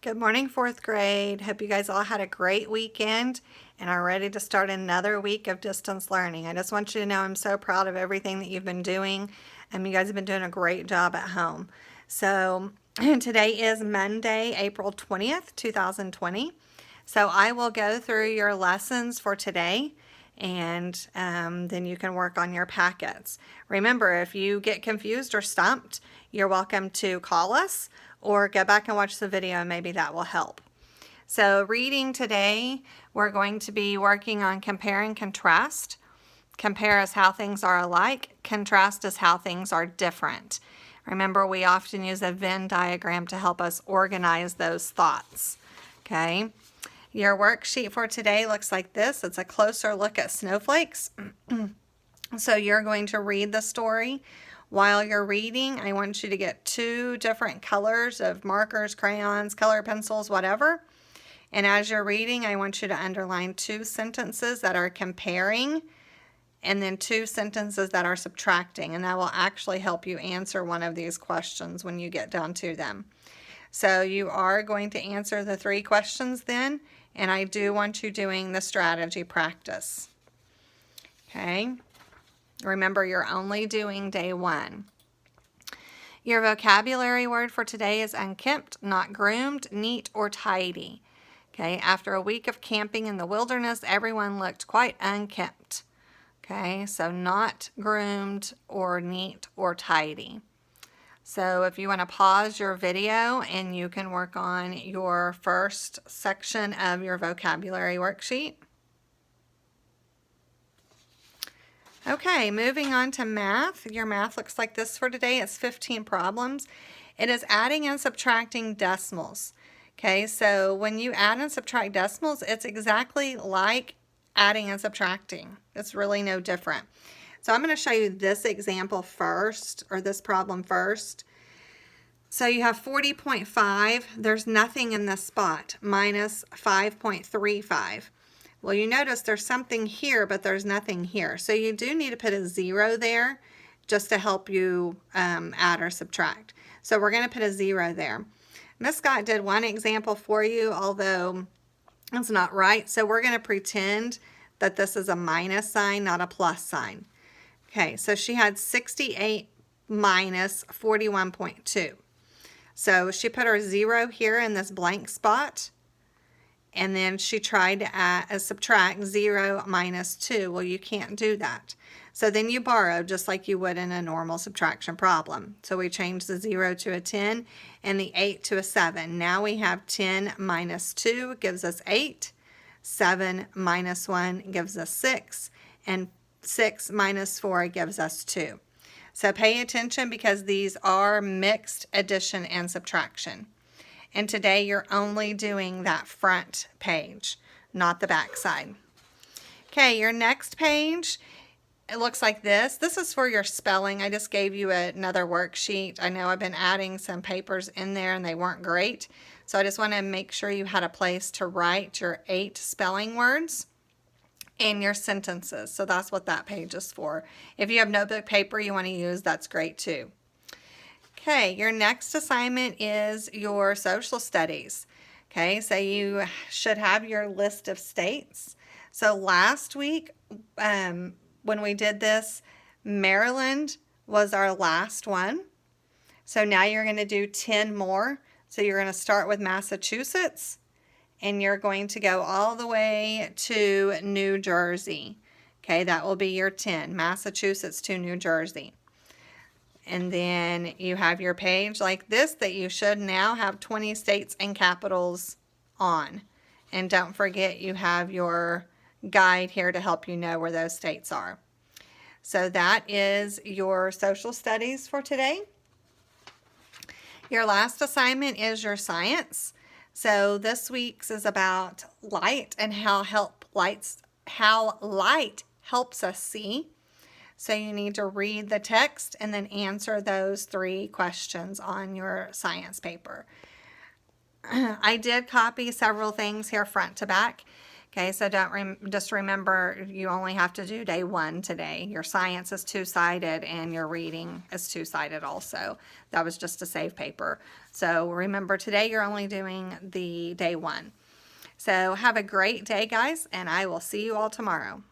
Good morning, fourth grade. Hope you guys all had a great weekend and are ready to start another week of distance learning. I just want you to know I'm so proud of everything that you've been doing. You guys have been doing a great job at home. So today is Monday, April 20th, 2020. So I will go through your lessons for today and then you can work on your packets. Remember, if you get confused or stumped, you're welcome to call us or go back and watch the video and maybe that will help. So reading today, we're going to be working on compare and contrast. Compare is how things are alike. Contrast is how things are different. Remember, we often use a Venn diagram to help us organize those thoughts. Okay. Your worksheet for today looks like this. It's a closer look at snowflakes. So you're going to read the story. While you're reading, I want you to get 2 different colors of markers, crayons, color pencils, whatever. And as you're reading, I want you to underline 2 sentences that are comparing and then 2 sentences that are subtracting. And that will actually help you answer one of these questions when you get down to them. So you are going to answer the 3 questions then, and I do want you doing the strategy practice. Okay. Remember, you're only doing day 1. Your vocabulary word for today is unkempt, not groomed, neat, or tidy. Okay, after a week of camping in the wilderness, everyone looked quite unkempt. Okay, so not groomed or neat or tidy. So if you want to pause your video and you can work on your first section of your vocabulary worksheet. Okay, moving on to math. Your math looks like this for today. It's 15 problems. It is adding and subtracting decimals. Okay, so when you add and subtract decimals, it's exactly like adding and subtracting. It's really no different. So I'm going to show you this example first, or this problem first. So you have 40.5. There's nothing in this spot, minus 5.35. Well, you notice there's something here, but there's nothing here. So you do need to put a 0 there just to help you add or subtract. So we're going to put a 0 there. Miss Scott did one example for you, although it's not right. So we're going to pretend that this is a minus sign, not a plus sign. Okay, so she had 68 minus 41.2. So she put her 0 here in this blank spot. And then she tried to subtract 0 minus 2. Well, you can't do that. So then you borrow just like you would in a normal subtraction problem. So we changed the 0 to a 10 and the 8 to a 7. Now we have 10 minus 2 gives us 8. 7 minus 1 gives us 6. And 6 minus 4 gives us 2. So pay attention because these are mixed addition and subtraction. And today you're only doing that front page, not the back side. Okay, your next page, it looks like this. This is for your spelling. I just gave you another worksheet. I know I've been adding some papers in there and they weren't great. So I just want to make sure you had a place to write your 8 spelling words and your sentences. So that's what that page is for. If you have notebook paper you want to use, that's great too. Okay, your next assignment is your social studies. Okay, so you should have your list of states. So last week when we did this, Maryland was our last one. So now you're going to do 10 more. So you're going to start with Massachusetts and you're going to go all the way to New Jersey. Okay, that will be your 10, Massachusetts to New Jersey. And then you have your page like this that you should now have 20 states and capitals on. And don't forget you have your guide here to help you know where those states are. So that is your social studies for today. Your last assignment is your science. So this week's is about light and how light helps us see. So you need to read the text and then answer those 3 questions on your science paper. I did copy several things here front to back. Okay, so just remember you only have to do day 1 today. Your science is 2-sided and your reading is 2-sided also. That was just to save paper. So remember today you're only doing the day 1. So have a great day, guys, and I will see you all tomorrow.